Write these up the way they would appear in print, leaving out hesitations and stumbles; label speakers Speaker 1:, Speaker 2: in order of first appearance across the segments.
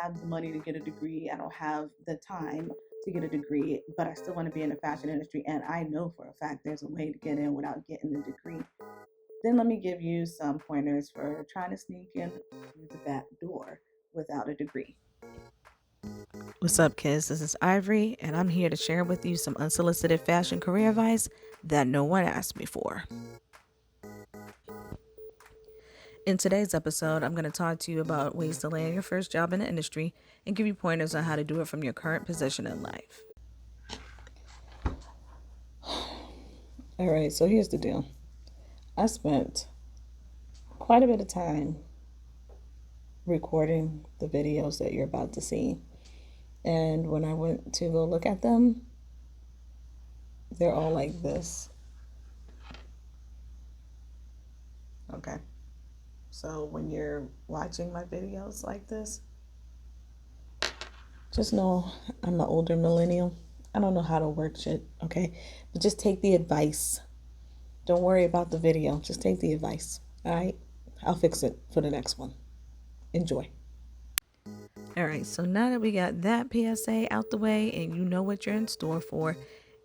Speaker 1: have the money to get a degree. I don't have the time to get a degree, but I still want to be in the fashion industry. And I know for a fact there's a way to get in without getting the degree. Then let me give you some pointers for trying to sneak in through the back door without a degree.
Speaker 2: What's up, kids? This is Ivory, and I'm here to share with you some unsolicited fashion career advice that no one asked me for. In today's episode, I'm going to talk to you about ways to land your first job in the industry and give you pointers on how to do it from your current position in life.
Speaker 1: All right, so here's the deal. I spent quite a bit of time recording the videos that you're about to see. And when I went to go look at them, they're all like this. Okay. So when you're watching my videos like this, just know I'm an older millennial. I don't know how to work shit, okay? But just take the advice. Don't worry about the video. Just take the advice. All right? I'll fix it for the next one. Enjoy.
Speaker 2: All right, so now that we got that PSA out the way and you know what you're in store for,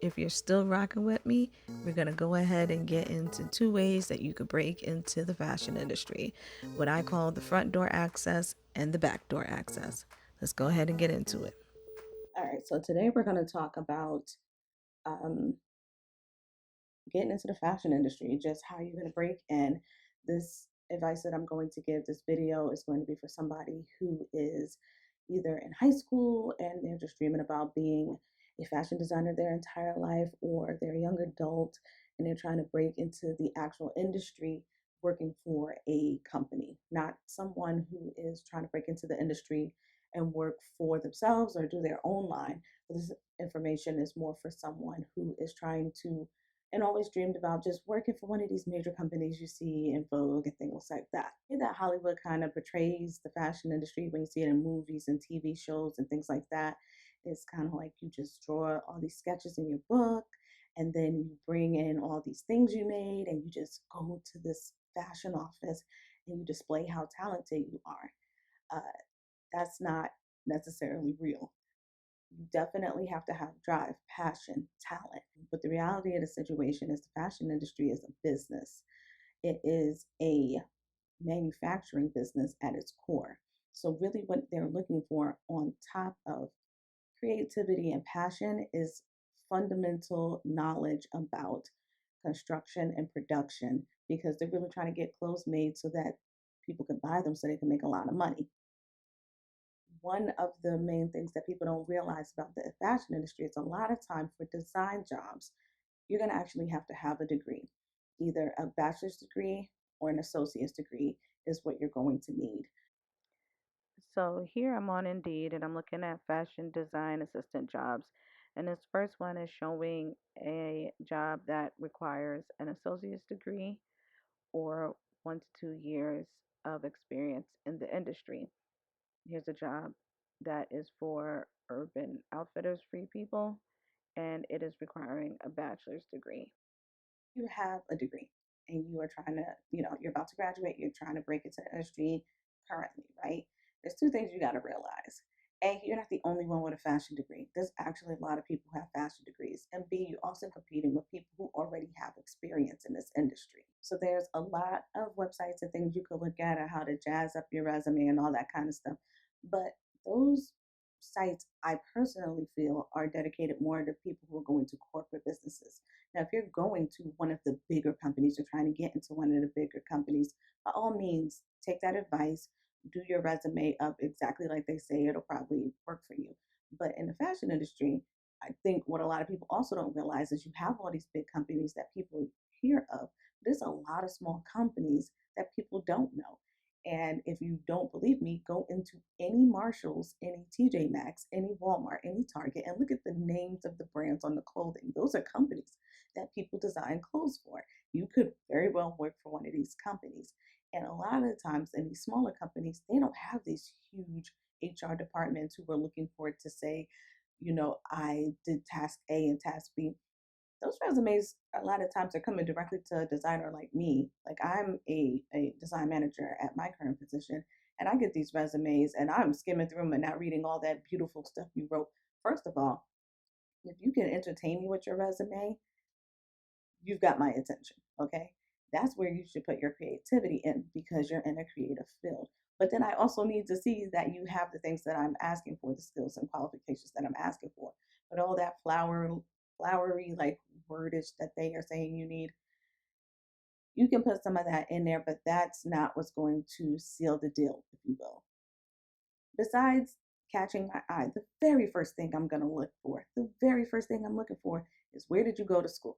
Speaker 2: if you're still rocking with me, we're going to go ahead and get into two ways that you could break into the fashion industry, what I call the front door access and the back door access. Let's go ahead and get into it.
Speaker 1: All right, so today we're going to talk about um, getting into the fashion industry, just how you're going to break in. This advice that I'm going to give, this video is going to be for somebody who is either in high school and they're just dreaming about being a fashion designer their entire life, or they're a young adult and they're trying to break into the actual industry working for a company, not someone who is trying to break into the industry and work for themselves or do their own line. But this information is more for someone who is trying to and always dreamed about just working for one of these major companies you see in Vogue and things like that. That Hollywood kind of portrays the fashion industry when you see it in movies and TV shows and things like that. It's kind of like you just draw all these sketches in your book and then you bring in all these things you made and you just go to this fashion office and you display how talented you are. That's not necessarily real. You definitely have to have drive, passion, talent. But the reality of the situation is the fashion industry is a business. It is a manufacturing business at its core. So really what they're looking for on top of creativity and passion is fundamental knowledge about construction and production because they're really trying to get clothes made so that people can buy them so they can make a lot of money. One of the main things that people don't realize about the fashion industry is a lot of time for design jobs, you're going to actually have to have a degree. Either a bachelor's degree or an associate's degree is what you're going to need.
Speaker 2: So here I'm on Indeed and I'm looking at fashion design assistant jobs. And this first one is showing a job that requires an associate's degree or 1 to 2 years of experience in the industry. Here's a job that is for Urban Outfitters Free People, and it is requiring a bachelor's degree.
Speaker 1: You have a degree and you are trying to, you're about to graduate, you're trying to break into the industry currently, right? There's two things you got to realize. A, you're not the only one with a fashion degree. There's actually a lot of people who have fashion degrees. And B, you're also competing with people who already have experience in this industry. So there's a lot of websites and things you could look at how to jazz up your resume and all that kind of stuff. But those sites I personally feel are dedicated more to people who are going to corporate businesses. Now, if you're going to one of the bigger companies, you're trying to get into one of the bigger companies, by all means, take that advice, do your resume up exactly like they say, it'll probably work for you. But in the fashion industry, I think what a lot of people also don't realize is you have all these big companies that people hear of. There's a lot of small companies that people don't know. And if you don't believe me, go into any Marshalls, any TJ Maxx, any Walmart, any Target, and look at the names of the brands on the clothing. Those are companies that people design clothes for. You could very well work for one of these companies. And a lot of the times in these smaller companies, they don't have these huge HR departments who are looking for it to say, I did task A and task B. Those resumes a lot of times are coming directly to a designer like me. Like I'm a design manager at my current position, and I get these resumes and I'm skimming through them and not reading all that beautiful stuff you wrote. First of all, if you can entertain me with your resume, you've got my attention. Okay. That's where you should put your creativity in because you're in a creative field. But then I also need to see that you have the things that I'm asking for, the skills and qualifications that I'm asking for. But all that flowery like wordage that they are saying you need, you can put some of that in there, but that's not what's going to seal the deal, if you will. Besides catching my eye, the very first thing I'm going to look for, the very first thing I'm looking for is where did you go to school?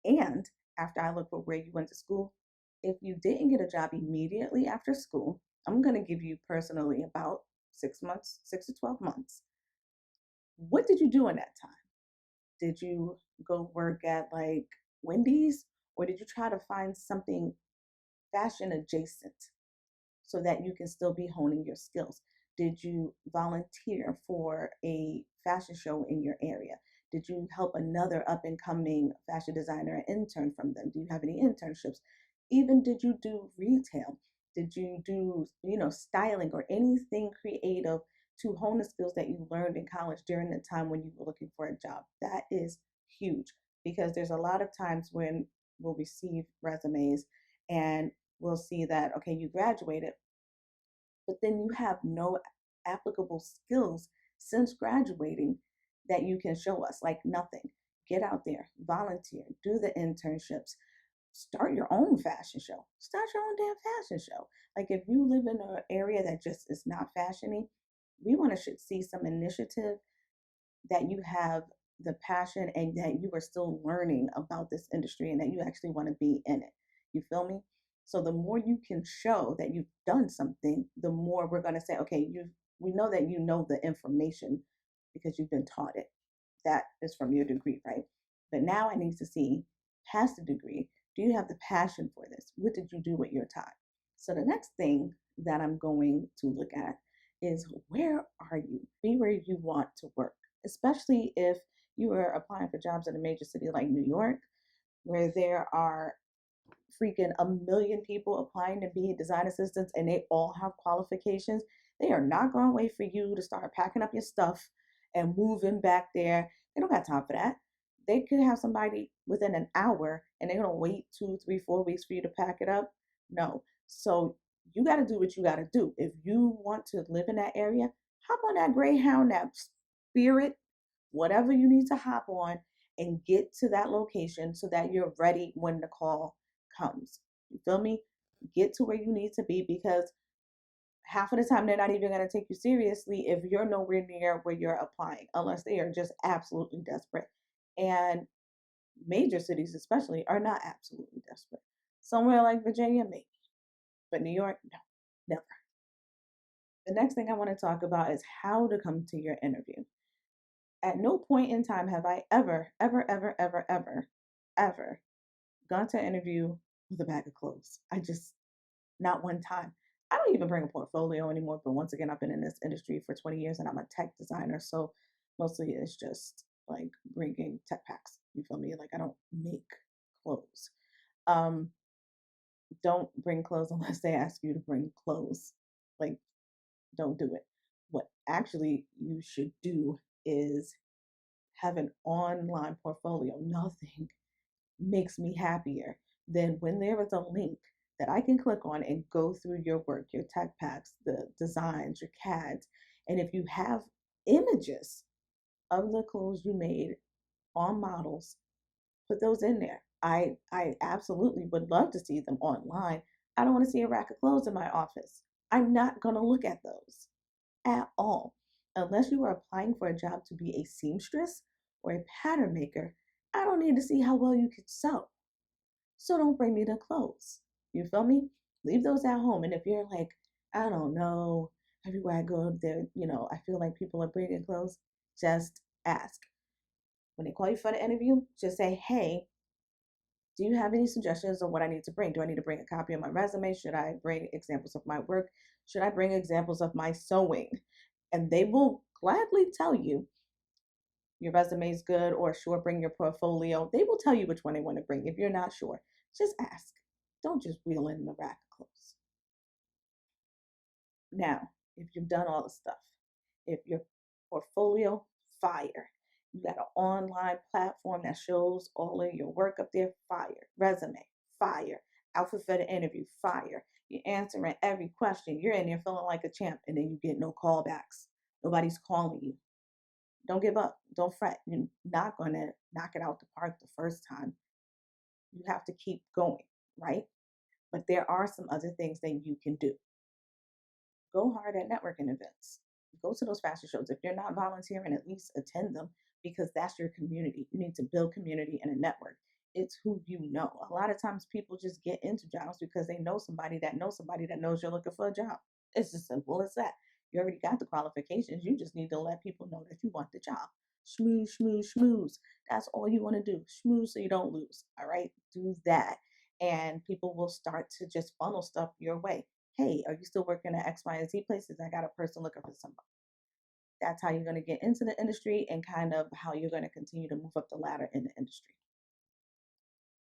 Speaker 1: And after I look for where you went to school, if you didn't get a job immediately after school, I'm going to give you personally about 6 months, 6 to 12 months. What did you do in that time? Did you go work at like Wendy's, or did you try to find something fashion adjacent so that you can still be honing your skills? Did you volunteer for a fashion show in your area? Did you help another up and coming fashion designer intern from them? Do you have any internships? Even did you do retail? Did you do, styling or anything creative to hone the skills that you learned in college during the time when you were looking for a job? That is huge because there's a lot of times when we'll receive resumes and we'll see that, okay, you graduated, but then you have no applicable skills since graduating that you can show us, like nothing. Get out there, volunteer, do the internships, start your own fashion show, start your own damn fashion show. Like if you live in an area that just is not fashiony, we want to see some initiative that you have the passion and that you are still learning about this industry and that you actually want to be in it. You feel me? So the more you can show that you've done something, the more we're going to say, okay, we know that you know the information because you've been taught it. That is from your degree, right? But now I need to see past the degree, do you have the passion for this? What did you do with your time? So the next thing that I'm going to look at is where are you? Be where you want to work, especially if you are applying for jobs in a major city like New York, where there are freaking a million people applying to be design assistants and they all have qualifications. They are not going to wait for you to start packing up your stuff and moving back there. They don't got time for that. They could have somebody within an hour and they're going to wait 2, 3, 4 weeks for you to pack it up. No. So you got to do what you got to do. If you want to live in that area, hop on that Greyhound, that Spirit, whatever you need to hop on and get to that location so that you're ready when the call comes. You feel me? Get to where you need to be because half of the time they're not even going to take you seriously if you're nowhere near where you're applying, unless they are just absolutely desperate. And major cities, especially, are not absolutely desperate. Somewhere like Virginia, maybe, but New York, no, never. The next thing I want to talk about is how to come to your interview. At no point in time have I ever gone to an interview with a bag of clothes. I just, not one time. I don't even bring a portfolio anymore, but once again, I've been in this industry for 20 years and I'm a tech designer. So mostly it's just like bringing tech packs. You feel me? Like I don't make clothes. Um, don't bring clothes unless they ask you to bring clothes. Like, don't do it. What actually you should do is have an online portfolio. Nothing makes me happier than when there is a link that I can click on and go through your work, your tech packs, the designs, your CADs. And if you have images of the clothes you made on models, put those in there. I absolutely would love to see them online. I don't want to see a rack of clothes in my office. I'm not going to look at those at all. Unless you are applying for a job to be a seamstress or a pattern maker, I don't need to see how well you can sew. So don't bring me the clothes. You feel me? Leave those at home. And if you're like, I don't know, everywhere I go, there, I feel like people are bringing clothes, just ask. When they call you for the interview, just say, hey, do you have any suggestions on what I need to bring? Do I need to bring a copy of my resume? Should I bring examples of my work? Should I bring examples of my sewing? And they will gladly tell you your resume is good or sure, bring your portfolio. They will tell you which one they want to bring. If you're not sure, just ask. Don't just wheel in the rack of clothes. Now, if you've done all the stuff, if your portfolio, fire. You got an online platform that shows all of your work up there, fire. Resume, fire. Outfit for the interview, fire. You're answering every question. You're in there feeling like a champ, and then you get no callbacks. Nobody's calling you. Don't give up. Don't fret. You're not going to knock it out the park the first time. You have to keep going, right? But there are some other things that you can do. Go hard at networking events. Go to those fashion shows. If you're not volunteering, at least attend them because that's your community. You need to build community and a network. It's who you know. A lot of times people just get into jobs because they know somebody that knows somebody that knows you're looking for a job. It's as simple as that. You already got the qualifications. You just need to let people know that you want the job. Schmooze, schmooze, schmooze. That's all you want to do. Schmooze so you don't lose. All right. Do that. And people will start to just funnel stuff your way. Hey, are you still working at X, Y, and Z places? I got a person looking for somebody. That's how you're going to get into the industry and kind of how you're going to continue to move up the ladder in the industry.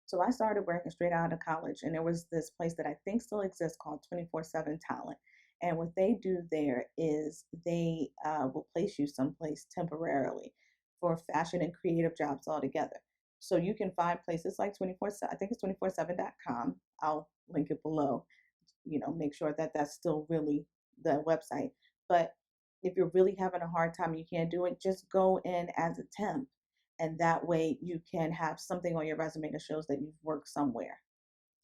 Speaker 1: So I started working straight out of college, and there was this place that I think still exists called 24/7 Talent. And what they do there is they will place you someplace temporarily for fashion and creative jobs altogether. So you can find places like 24, I think it's 247.com. I'll link it below. Make sure that that's still really the website. But if you're really having a hard time and you can't do it, just go in as a temp. And that way you can have something on your resume that shows that you've worked somewhere.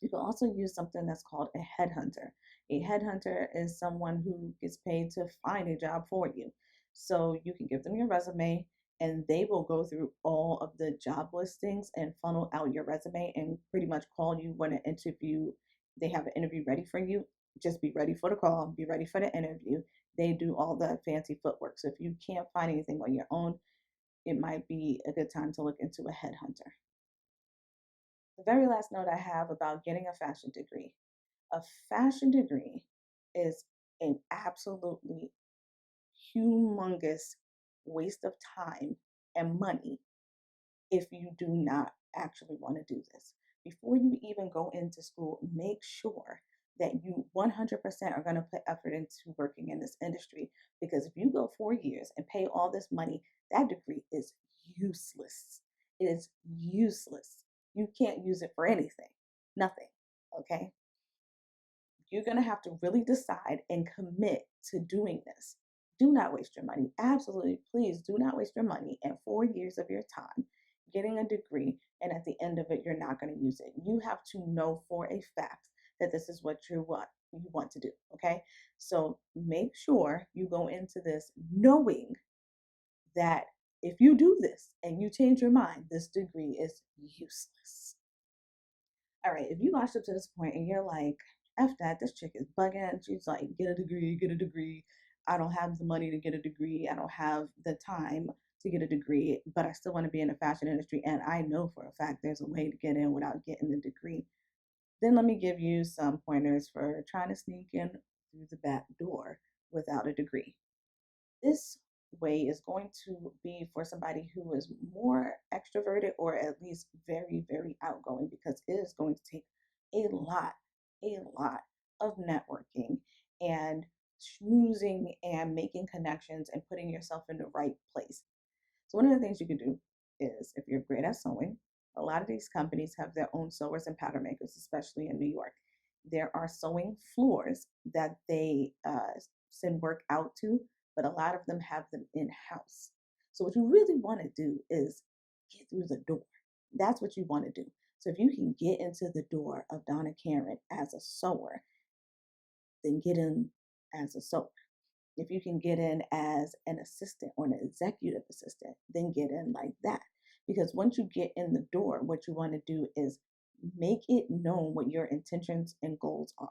Speaker 1: You can also use something that's called a headhunter. A headhunter is someone who gets paid to find a job for you. So you can give them your resume and they will go through all of the job listings and funnel out your resume and pretty much call you when an interview, they have an interview ready for you. Just be ready for the call, be ready for the interview. They do all the fancy footwork. So if you can't find anything on your own, it might be a good time to look into a headhunter. The very last note I have about getting a fashion degree. A fashion degree is an absolutely humongous waste of time and money if you do not actually want to do this. Before you even go into school, make sure that you 100% are going to put effort into working in this industry because if you go 4 years and pay all this money, that degree is useless. It is useless. You can't use it for anything, nothing. Okay. You're going to have to really decide and commit to doing this. Do not waste your money. Absolutely, please do not waste your money and 4 years of your time getting a degree, and at the end of it, you're not going to use it. You have to know for a fact that this is what you want to do. Okay, so make sure you go into this knowing that if you do this and you change your mind, this degree is useless. All right, if you watched up to this point and you're like, F that, this chick is bugging. She's like, get a degree, get a degree. I don't have the money to get a degree. I don't have the time to get a degree, but I still want to be in the fashion industry. And I know for a fact there's a way to get in without getting the degree. Then let me give you some pointers for trying to sneak in through the back door without a degree. This way is going to be for somebody who is more extroverted or at least very, very outgoing because it is going to take a lot of networking and schmoozing and making connections and putting yourself in the right place. So one of the things you can do is if you're great at sewing, a lot of these companies have their own sewers and pattern makers, especially in New York. There are sewing floors that they send work out to, but a lot of them have them in house. So what you really want to do is get through the door. That's what you want to do. So if you can get into the door of Donna Karen as a sewer, then get in as a sewer. If you can get in as an assistant or an executive assistant, then get in like that. Because once you get in the door, what you want to do is make it known what your intentions and goals are.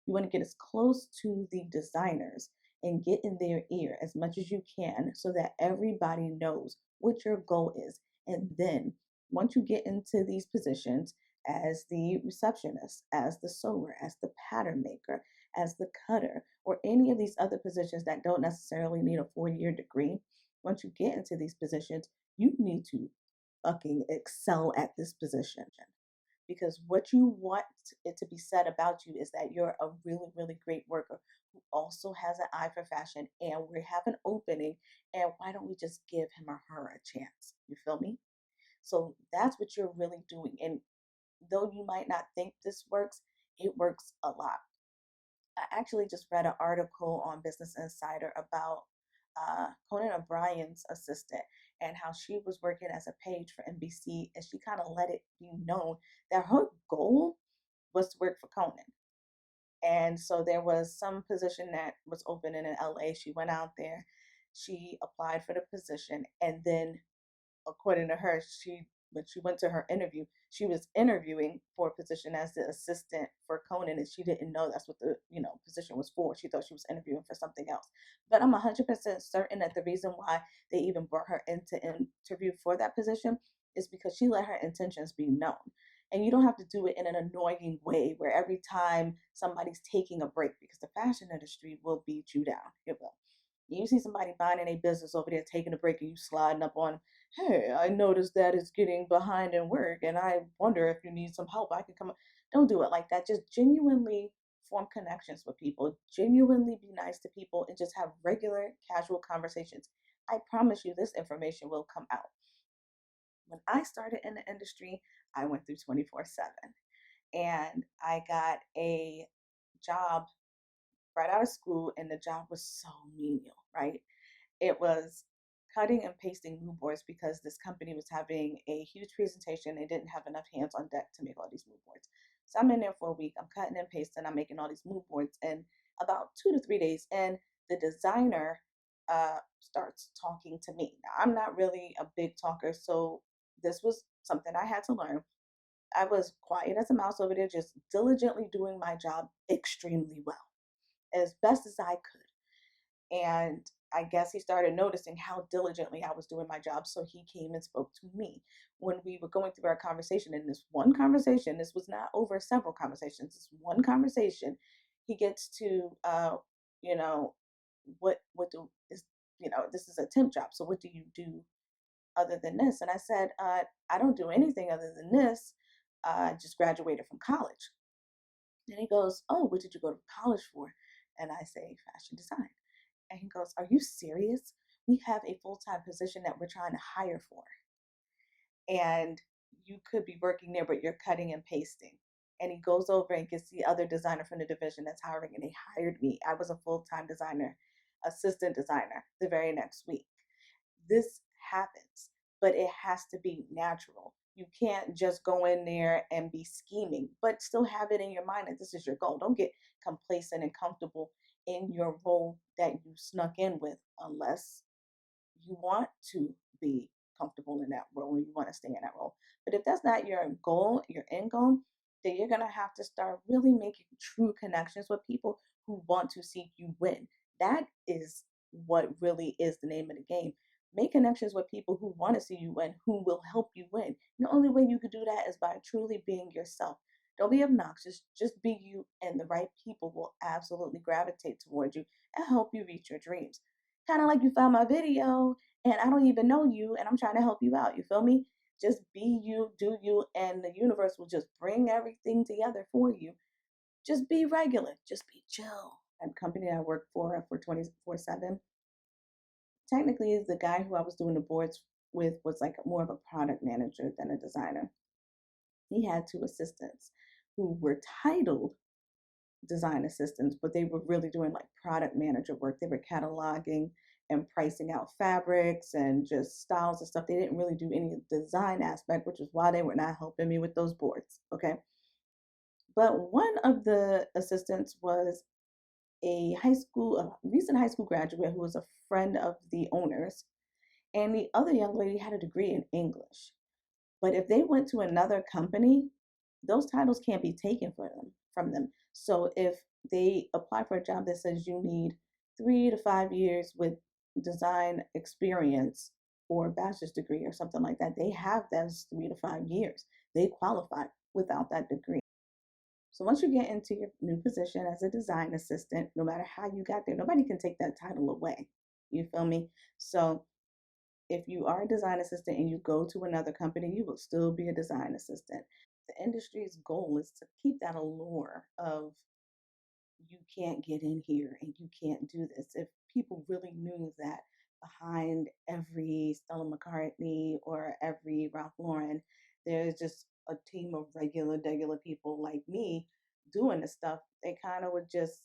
Speaker 1: You want to get as close to the designers and get in their ear as much as you can so that everybody knows what your goal is. And then once you get into these positions as the receptionist, as the sewer, as the pattern maker, as the cutter, or any of these other positions that don't necessarily need a 4 year degree, once you get into these positions, you need to fucking excel at this position. because what you want it to be said about you is that you're a really, really great worker who also has an eye for fashion, and we have an opening, and why don't we just give him or her a chance? You feel me? So that's what you're really doing. And though you might not think this works, it works a lot. I actually just read an article on Business Insider about Conan O'Brien's assistant and how she was working as a page for NBC, and she kind of let it be known that her goal was to work for Conan. And so there was some position that was open in LA. She went out there, she applied for the position, and then according to her, she when she went to her interview, she was interviewing for a position as the assistant for Conan, and she didn't know that's what the position was for. She thought she was interviewing for something else. But I'm 100% certain that the reason why they even brought her in to interview for that position is because she let her intentions be known. And you don't have to do it in an annoying way where every time somebody's taking a break, because the fashion industry will beat you down. It will. You see somebody minding a business over there taking a break and you sliding up on, hey, I noticed that it's getting behind in work and I wonder if you need some help. I can come. Don't do it like that. Just genuinely form connections with people, genuinely be nice to people, and just have regular, casual conversations. I promise you, this information will come out. When I started in the industry, I went through 24/7 and I got a job right out of school, and the job was so menial, right? It was cutting and pasting mood boards because this company was having a huge presentation. They didn't have enough hands on deck to make all these mood boards. So I'm in there for a week. I'm cutting and pasting. I'm making all these mood boards. And about 2 to 3 days in, the designer starts talking to me. Now, I'm not really a big talker, so this was something I had to learn. I was quiet as a mouse over there, just diligently doing my job extremely well, as best as I could. And I guess he started noticing how diligently I was doing my job. So he came and spoke to me when we were going through our conversation. In this one conversation, this was not over several conversations, this one conversation, he gets to, you know, what do is, this is a temp job. So what do you do other than this? And I said, I don't do anything other than this. I just graduated from college. And he goes, oh, what did you go to college for? And I say, fashion design. And he goes, are you serious? We have a full time position that we're trying to hire for. And you could be working there, but you're cutting and pasting. And he goes over and gets the other designer from the division that's hiring, and they hired me. I was a full time designer, assistant designer the very next week. This happens, but it has to be natural. You can't just go in there and be scheming, but still have it in your mind that this is your goal. Don't get complacent and comfortable in your role that you snuck in with unless you want to be comfortable in that role and you want to stay in that role. But if that's not your goal, your end goal, then you're going to have to start really making true connections with people who want to see you win. That is what really is the name of the game. Make connections with people who want to see you win, who will help you win. The only way you can do that is by truly being yourself. Don't be obnoxious, just be you, and the right people will absolutely gravitate towards you and help you reach your dreams. Kind of like you found my video and I don't even know you and I'm trying to help you out. You feel me? Just be you, do you, and the universe will just bring everything together for you. Just be regular, just be chill. And company I work for 24/7, technically the guy who I was doing the boards with was like more of a product manager than a designer. He had two assistants who were titled design assistants, but they were really doing like product manager work. They were cataloging and pricing out fabrics and just styles and stuff. They didn't really do any design aspect, which is why they were not helping me with those boards. Okay. But one of the assistants was a recent high school graduate who was a friend of the owners. And the other young lady had a degree in English. But if they went to another company, those titles can't be taken from them. So if they apply for a job that says you need 3 to 5 years with design experience or a bachelor's degree or something like that, they have those 3 to 5 years. They qualify without that degree. So once you get into your new position as a design assistant, no matter how you got there, nobody can take that title away. You feel me? So if you are a design assistant and you go to another company, you will still be a design assistant. The industry's goal is to keep that allure of you can't get in here and you can't do this. If people really knew that behind every Stella McCartney or every Ralph Lauren, there's just a team of regular people like me doing this stuff, they kind of would just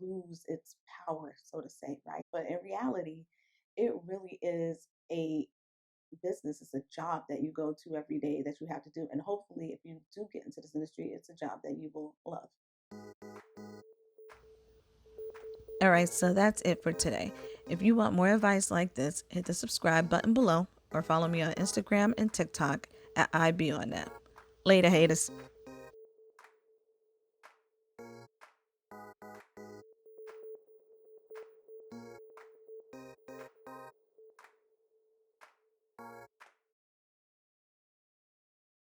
Speaker 1: lose its power, so to say, right? But in reality, it really is a business. It's a job that you go to every day that you have to do. And hopefully, if you do get into this industry, it's a job that you will love.
Speaker 2: All right, so that's it for today. If you want more advice like this, hit the subscribe button below or follow me on Instagram and TikTok at IB on that. Later, haters.